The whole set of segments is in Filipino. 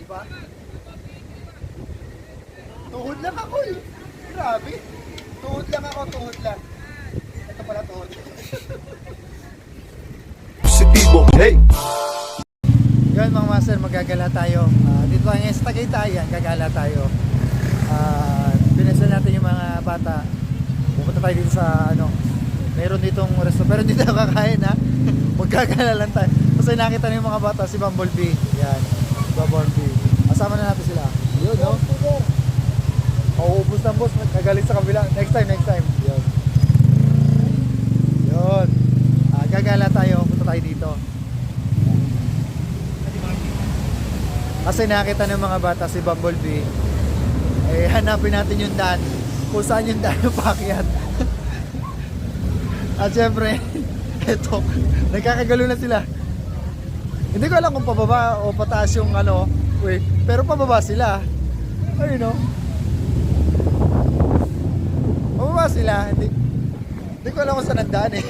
Diba? Tuhod lang ako eh. Grabe. Tuhod lang ako, tuhod lang. Ito pala tuhod. Positibo, hey! Yun mga master, magagala tayo. Dito ngayon sa Tagaytay, yan, gagala tayo. Pinasal natin yung mga bata. Pupunta tayo dito sa ano, meron ditong restaurant, pero hindi tayo kakain ha. Magkagala lang tayo. Kasi nakita na yung mga bata, si Bumblebee. Yan, Bumblebee. Kasama na natin sila. Yun, no? Ubus ng boss, nagkagalit sa kabila. Next time. Yun. Yun. Gagala tayo, punta tayo dito. Kasi nakita ng mga bata si Bumblebee. Eh, hanapin natin yung daan. Kung saan yung daan yung paakyat. At syempre, eto, nagkakagalo na sila. Hindi ko alam kung pababa o pataas yung ano, wait, pero pababa sila. Ayun, no? Pababa sila. Hindi ko alam kung saan ang daan eh.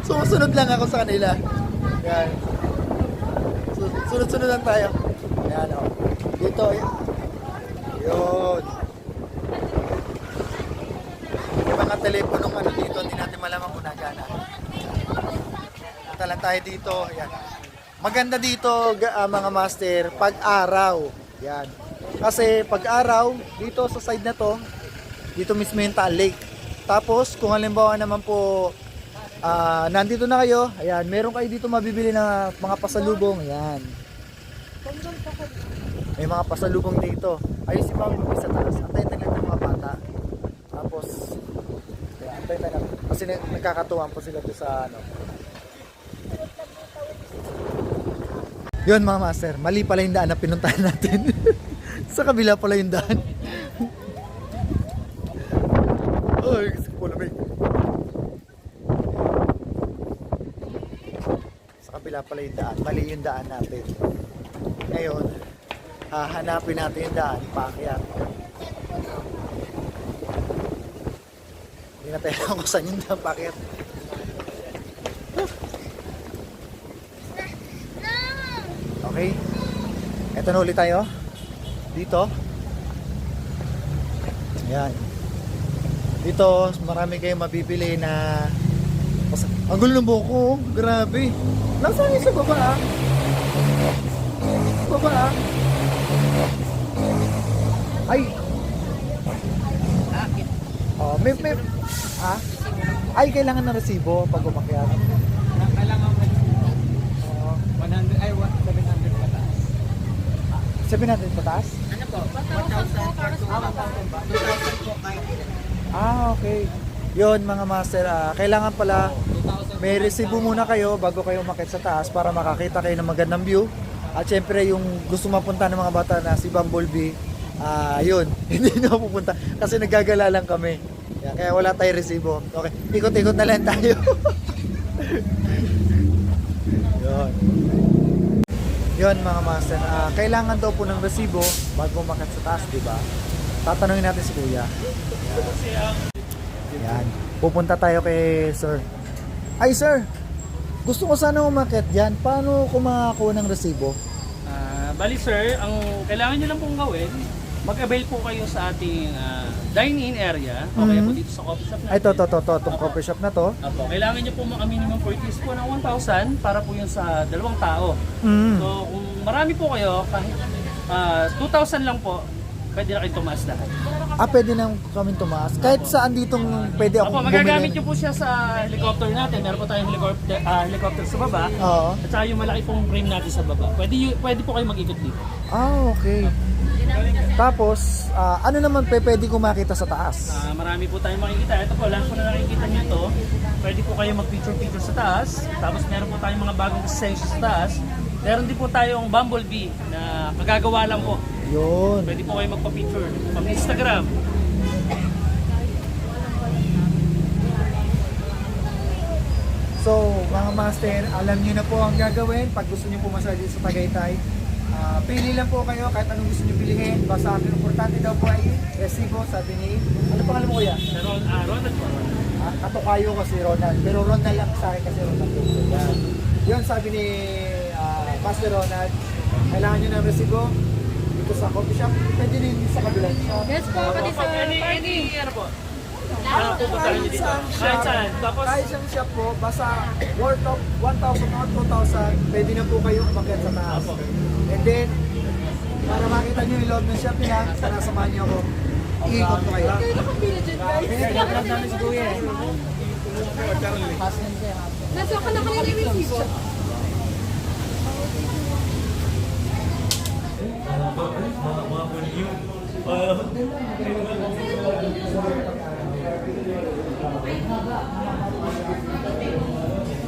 Sumusunod lang ako sa kanila. Yan. Sunod-sunod lang tayo. Yan, o. Dito, yan. Yun. May mga teleponong ano dito, hindi natin malaman kung nagana. Punta lang tayo dito. Yan. Maganda dito, mga master, pag-araw. Yan. Kasi pag-araw, dito sa side na to, dito mismo yung Taal Lake. Tapos, kung halimbawa naman po, nandito na kayo, ayan, meron kayo dito mabibili na mga pasalubong. Ayan. May mga pasalubong dito. Ayun si Bumblebee sa taas. Antayin na lang ng mga bata. Tapos, ayan, antayin na lang. Kasi nagkakatuwang po sila doon sa ano. Yun mga master, mali pala yung daan na pinuntahan natin. Sa kabila pala yung daan. Ay, kasi po lamig. Sa kabila pala yung daan, mali yung daan natin. Ngayon, hahanapin natin yung daan, paakyat. Hindi na tayo alam kung saan yung daan, paakyat. Okay, eto na ulit tayo. Dito. Ayan. Dito, marami kayong mabibili na... Ang gulo ng buko, grabe. Nasaan yung sa baba ah? Baba ah? Ay! Oh, may... Ha? Ay, kailangan ng resibo pag umakyat. Kailangan mo 100, ay 700 pataas. 700 pataas? Ano po? 1,000 for 2,000 ba? 2,000 po kahit Okay. Yun mga master, kailangan pala may resibo muna kayo bago kayo umakyat sa taas para makakita kayo ng magandang view. At syempre yung gusto mapunta ng mga bata na si Bumblebee, yun, hindi na pupunta kasi nagagala lang kami. Yan, kaya wala tayong resibo. Okay, ikot-ikot na lang tayo. Yun. Yun mga master, kailangan daw po ng resibo bago umakyat sa taas, di ba? Tatanungin natin si Kuya. Yan. Pupunta tayo kay Sir. Ay Sir, gusto ko sana umakyat dyan. Paano ko makakuha ng resibo? Bali sir, ang kailangan nyo lang pong gawin, mag-avail po kayo sa ating dine-in area. Okay po dito sa coffee shop natin. Ay, itong coffee shop na to. Apo, kailangan nyo po minimum purchase po ng 1,000 para po yun sa 2 tao. So kung marami po kayo, kahit 2,000 lang po, pwede na kayo tumaas lahat. Pwede nang kami tumaas. Kahit saan ditong pwede Apo, akong magagamit bumili. nyo po siya sa helicopter natin. Meron po tayong helicopter sa baba. Oo. At saka yung malaki pong frame natin sa baba. Pwede po kayo mag-ikot dito. Okay. Tapos, ano naman pwede ko makita sa taas? Marami po tayong makikita. Ito po, lahat po na nakikita nyo ito. Pwede po kayo mag-picture sa taas. Tapos meron po tayong mga bagong extensions sa taas. Meron din po tayong Bumblebee na magagawa lang po. Yun. Pwede po kayo magpa-picture pang Instagram. So, mga master, alam niyo na po ang gagawin pag gusto niyo pumasal dito sa Tagaytay. Pili lang po kayo kahit anong gusto niyo bilhin. Basta ang importante daw po ay resibo, sabi ni... Ano pangalan mo kuya? Ronald po. Katukayo ko si Ronald. Pero Ronald lang sa akin kasi Ronald. Yan. Yun sabi ni Master Ronald. Kailangan nyo ng resibo. dito sa coffee shop, pwede rin sa kabilang shop. Yes po, pati sa Any, ano po? Pupuntahan nyo dito. Kahit saan. Tapos, Kahit siyang shop po, basta worth of 1,000 or 2,000, pwede na po kayo umakyat sa taas. Apo. And then, para makita nyo yung loob ng shop nila, sana samahan nyo ako. Iikot ko kayo. Pinagkakalap namin si Kuya eh. Nasa ka na kanina yung receipt.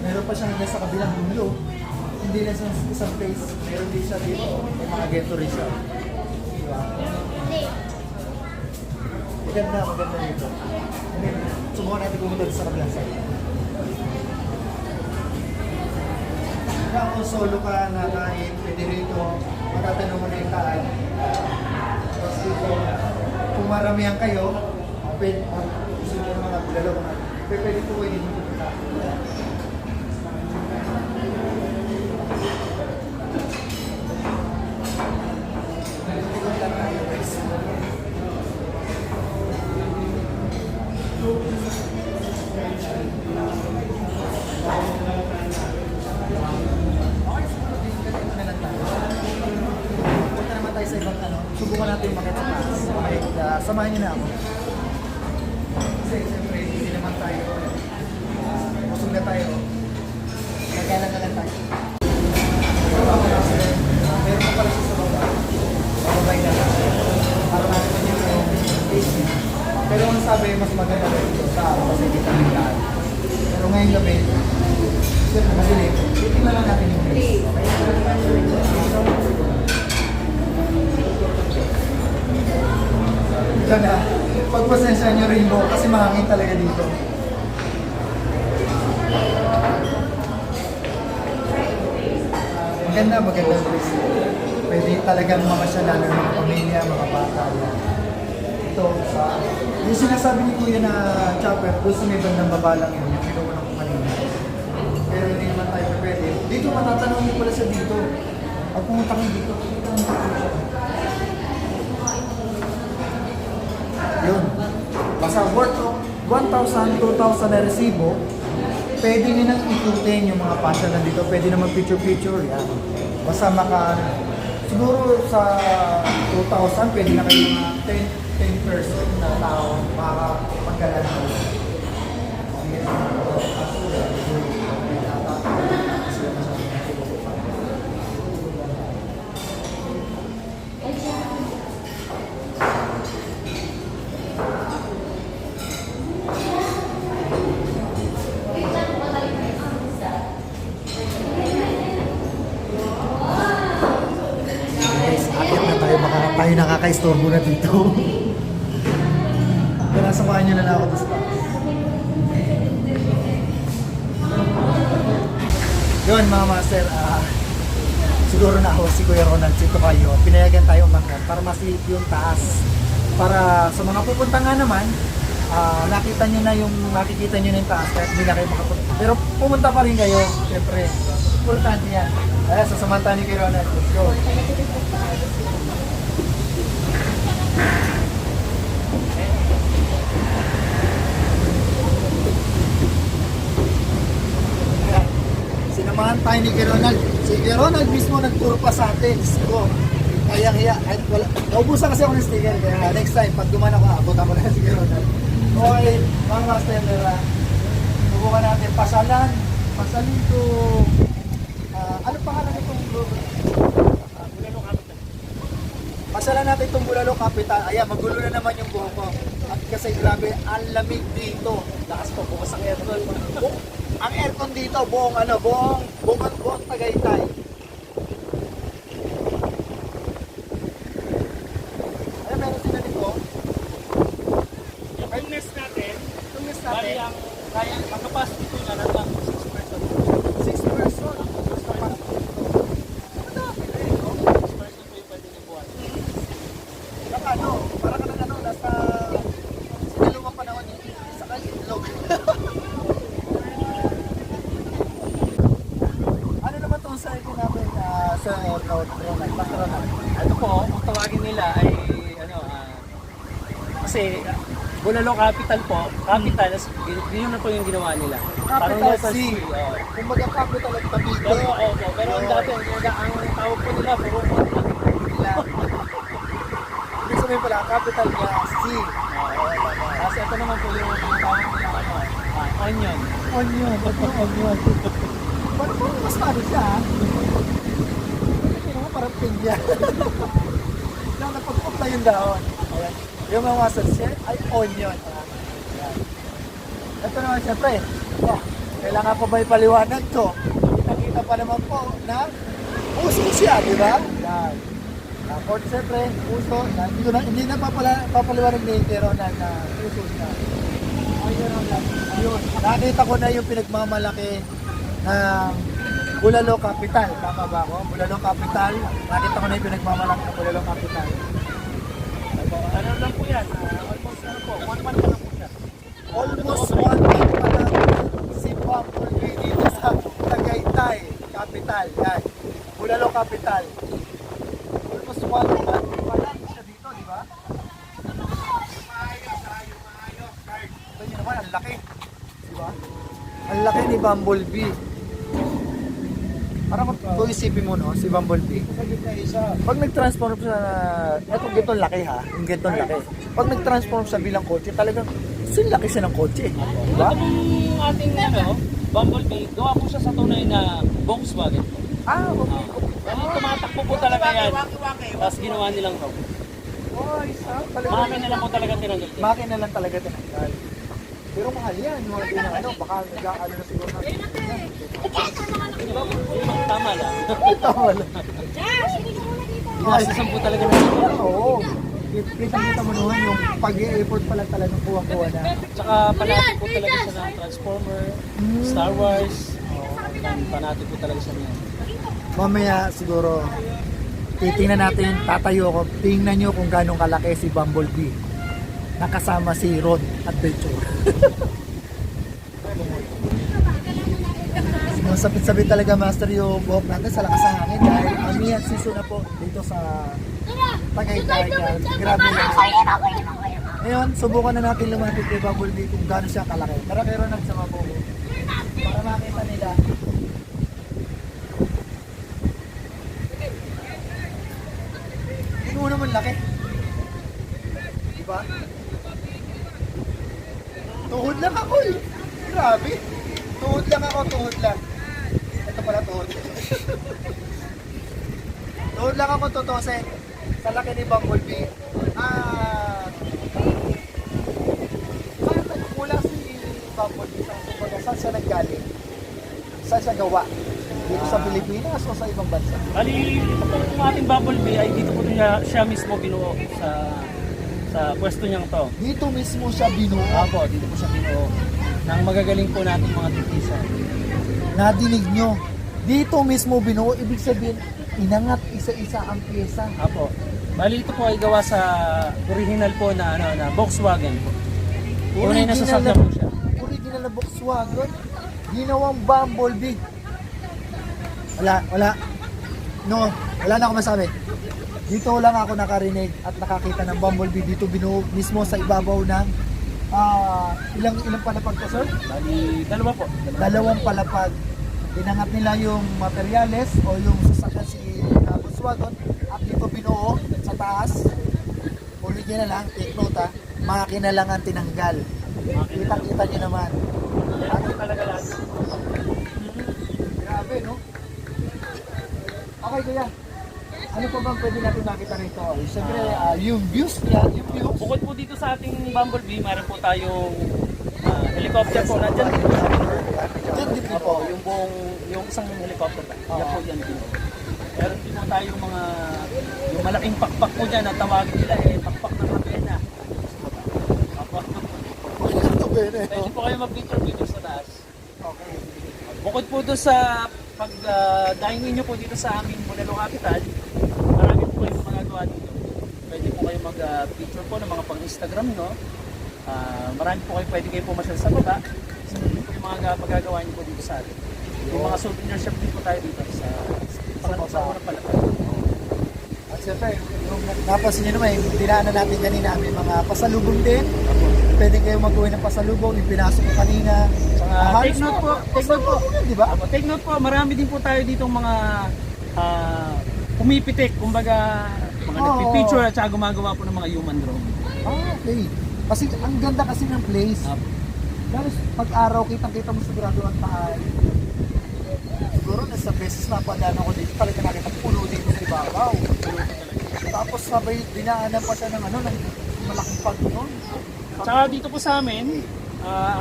Meron pa siyang hanggang sa kabilang dulo. Hindi lang sa isang place. Meron din siya dito. May mga ghetto rin siya. Diba? Maganda dito. And then, subukan natin pumunta sa kabilang side. Kaya kung solo ka na kahit pwede rito, matatanong mo na yung taan. Tapos dito, kung maramihan kayo, pwede, gusto nyo naman ang bulalo, pwede po kayo dito pupunta. Punta naman tayo sa ibang ano. Subukan natin yung makita sa taas. Okay, samahan niyo na ako. Kasi siyempre, hindi naman tayo. Busog na tayo. Nagkala na lang tayo. Meron pa pala siya sa baba. Bababay na lang. Para natin yung AC. Pero ang sabi, mas maganda rin ito sa araw kasi hindi kami lahat. Pero ngayong gabi, siyempre madilim. Titingnan lang natin yung place. Ito na. Pagpasensya nyo rin po kasi mahangin talaga dito. Maganda ang place. Pwede talagang mamasyalan ng mga pamilya, mga bata. Ito, yung sinasabi ni Kuya na chopper, doon sa may bandang baba lang yun, yung kinuha ko kanina. Pero hindi naman tayo pwede. Dito matatanong niyo pala sa dito. Pag pumunta kayo dito, kita ang siya. Yun. Basta worth of 1,000, 2,000 na resibo, pwede nyo nang ikutin yung mga pasya na dito. Pwede naman picture-picture, yan. Basta siguro sa 2,000, pwede na kayo mga 10 person na tao makakapagkalan mo. Guys, akit na tayo, baka tayo nakaka-istorbo na dito. Kaya nasamahan nyo na lang ako sa taas. Yun mga master, siguro na ako si Kuya Ronald, sito kayo. Pinayagan tayo umakyat para masilip yung taas. Para sa mga pupunta nga naman, nakikita nyo na yung taas kahit hindi na kayo makapunta. Pero pumunta pa rin kayo, syempre. Importante yan. Kaya sasamanta ni Kuya Ronald, let's go. Sinamahan tayo ni Kuya Ronald. Si Kuya Ronald mismo nagturo pa sa atin. So, kayang-hiya. Naubusan kasi ako ng sticker. Kaya next time, pag duman ako, abutan ko na si Kuya Ronald. Okay, mga master, subukan natin. Pasalin to... ano pangalan itong group? Pasalan natin itong Bulalo Capital. Ayan, magulo na naman yung buhok ko. At kasi grabe, ang lamig dito. Lakas po, bukas ang aircon. Ang aircon dito, buong Tagaytay. Ayan, meron sila dito. yung nest natin, Itong list bali natin, ang capacity ko na lang 6 person. 6 person. Basta pa. Madami na eh, no? 6 person po yung pwede niyo buwan. Saka ano, para ka na nasa sinalumang panahon yun. Saka itlog. Ano naman itong sa ito natin sa Ronald? Ito po, kung tawagin nila ay kasi Bulalo Capital po, capital, yun na po yung ginawa nila. Parang Capital local C. oh. Kumbaga capital at Cavite. Pero ang dati, ang tawag po nila, puro Ibig sabihin pala, capital niya C. kasi ito naman po yung tawag nila, onion. Onion. Ito yung onion. Parang mas ano siya, ha? Ito naman parang pinya. Lang napag-apply yung dahon. Ayan. Yung mga sunset ay onion. Ayan. Ito naman siyempre. Oh, kailangan pa ba ipaliwanag to? Kita-kita pa naman po na puso siya, di ba? Yan. Tapos siyempre, puso. Hindi na papaliwanag ni Keronan na puso siya. Ayun. Nakita ko na yung pinagmamalaki ng Bulalo Capital. Tama ba ako? Bulalo Capital. Nakita ko na yung pinagmamalaki ng Bulalo Capital. Ano lang po yan? Almost ano po, 1 month pa lang po siya. Almost 1 month pa lang si Bumblebee dito sa Tagaytay Capital. Yan. Bulalo Capital. Almost 1 month pa lang siya dito, di ba? Ito nyo naman, ang laki. Di ba? Ang laki ni Bumblebee. Parang kung isipin mo, no, si Bumblebee. Pag nag-transform sa, etong gitong laki ha, yung gitong laki. Pag nag-transform sa bilang kotse, talagang laki siya ng kotse. Di ba? Ito pong ating Bumblebee, gawa po siya sa tunay na Volkswagen. Ah, okay. Ano, tumatakbo po talaga yan. Tapos ginawa nilang to. Oh, isa. Makina lang po talaga tinanggap. Makina lang talaga tinanggal. Pero mahal yan. Yung mga ano, baka nag-aano na siguro natin. Tama lang. Tama lang. Inasasan po talaga ng Oo. Kita mo naman yung pag-i-effort pala talaga kuha-kuha na. Tsaka panati po talaga siya ng Transformer, Star Wars. Panati po talaga siya niyan. Mamaya siguro titingnan natin, tatayo ako, tingnan nyo kung gano'ng kalaki si Bumblebee. Nakasama si Rod Adventure. Sapit-sapit talaga master yung buhok natin sa lakas ng hangin dahil amihan season na po dito sa Tagaytay. Grabe lang. Ngayon, subukan na natin lumapit kay Bumblebee kung gaano siya kalaki. Tara kayo rin sa mabuho para makita nila. Ano naman laki? Diba? Tuhod lang ako eh. Grabe. Tuhod lang ako, tuhod lang. Ito pala tuhod. Tuhod lang ako tutusin. Sa laki ni Bumblebee. Saan nagmula si Bumblebee? Saan siya nanggaling? Saan siya gawa? Dito sa Pilipinas o sa ibang bansa? Bali, ito po yung ating Bumblebee ay dito po siya mismo binuo sa pwesto niyang to. Dito mismo siya binuo. Apo, dito po siya binuo. Nang magagaling po natin mga titisa. Nadinig nyo. Dito mismo binuo. Ibig sabihin, inangat isa-isa ang pyesa. Apo. Bali, ito po ay gawa sa original po na Volkswagen po. Tunay na sasakyan po siya. Original na Volkswagen. Ginawang Bumblebee. Wala. No, wala na ako masabi. Dito lang ako nakarinig at nakakita ng Bumblebee dito binuo mismo sa ibabaw ng ilang palapag ko, sir? Bali, dalawa po. Dalawang palapag. Dinangat nila yung materyales o yung sasakyan si Volkswagen at dito binuo sa taas. Original lang, take note ha. Makina lang ang tinanggal. Kita-kita nyo naman. Ano talaga lahat? Grabe, no? Okay, kuya. Ano pa bang pwede natin makita rito? Siyempre, yung views niya, yung views. Bukod po dito sa ating Bumblebee, meron po tayong helicopter po. Nandyan din po. Diyan din po. Opo, yung isang helicopter. Yan po yan din. Meron din po tayong yung malaking pakpak po dyan na tawagin nila pakpak ng kapena. Opo. Pwede po kayo mag-picture sa taas. Okay. Bukod po doon sa pag-dining nyo po dito sa aming Bulalo Capital, marami po kayong magagawa dito. Pwede po kayo mag-picture po ng mga pang-Instagram, no? Marami po kayo pwede kayo pumasyal sa baba. So, yun po yung mga magagawa nyo po dito sa atin. Yung mga souvenir shop din po tayo dito sa unang palapag. At siyempre, yung napansin nyo naman, yung dinaanan natin kanina, may mga pasalubong din. Pwede kayo mag-uwi ng pasalubong, yung pinasok ko kanina. Saka, take note po, Di ba? Take note po, marami din po tayo ditong mga pumipitik, kumbaga mga Oo. nagpipicture at saka gumagawa po ng mga human drone. Okay. Kasi ang ganda kasi ng place. Lalo pag araw, kitang-kita mo sigurado ang taal. Siguro nasa beses na padaan ako dito, talaga nakita puno dito sa ibabaw. Tapos sabay dinaanan pa siya ng ano, ng malaking pag nun. Tsaka dito po sa amin,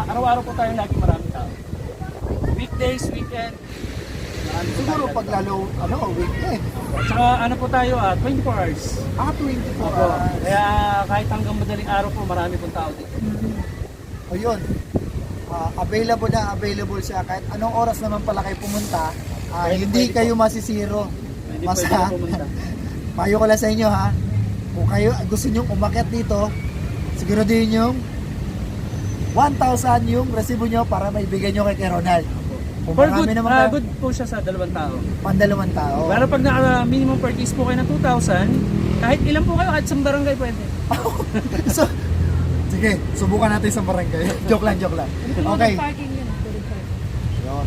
araw-araw po tayo lagi marami tao. Weekdays, weekend, marami po Siguro tayo. pag lalo, ano, weekend. Tsaka ano po tayo, 24 hours. 24 Opo. hours. Kaya kahit hanggang madaling araw po, marami pong tao dito. O yun, available siya. Kahit anong oras naman pala kayo pumunta, hindi pwede kayo masisiro. Pwede Basta, pwede na pumunta. payo ko lang sa inyo ha, kung kayo gusto nyo umakyat dito, siguraduhin yung 1,000 yung resibo nyo para maibigay nyo kay Ronald. Kung For marami good, naman kayo, good po siya sa 2 tao. pandalawang tao. Pero pag minimum purchase po kayo ng 2,000, kahit ilan po kayo, kahit sa barangay pwede. So, sige, subukan natin sa barangay. joke lang. Okay. Parking yun. Pwede parking. Yun.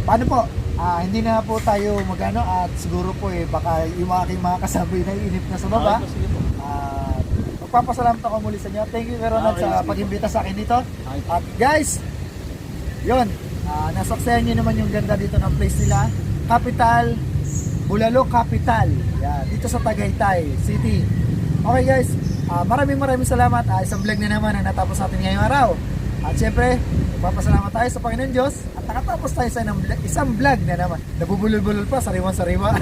Paano po? Hindi na po tayo magano at siguro po baka yung aking mga kasabi na inip na sa baba. Okay po, sige po. Magpapasalamat ako muli sa inyo. Thank you Ronald Okay, sa sige. pag-imbita sa akin dito. Okay. At guys, yun, nasaksayan nyo naman yung ganda dito ng place nila. Capital, Bulalo Capital. Yan, dito sa Tagaytay City. Okay guys, maraming salamat. Isang vlog na naman ang natapos natin ngayong araw. At syempre, magpapasalamat tayo sa Panginoon Diyos at nakatapos tayo sa isang vlog na naman. Nabubulol-bulol pa, sariwa-sariwa.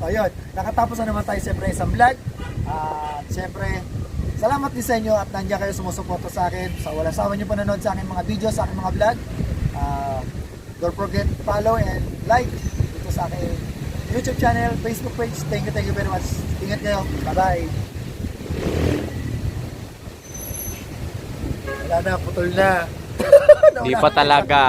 Ayun, nakatapos na naman tayo syempre isang vlog. At syempre, salamat din sa inyo at nandiyan kayo sumusuporta sa akin. Sa walang sawa nyo panonood sa aking mga videos, sa aking mga vlog. Don't forget follow and like dito sa aking YouTube channel, Facebook page. Thank you very much. Ingat kayo. Bye-bye. Wala na, putol na. Di pa talaga.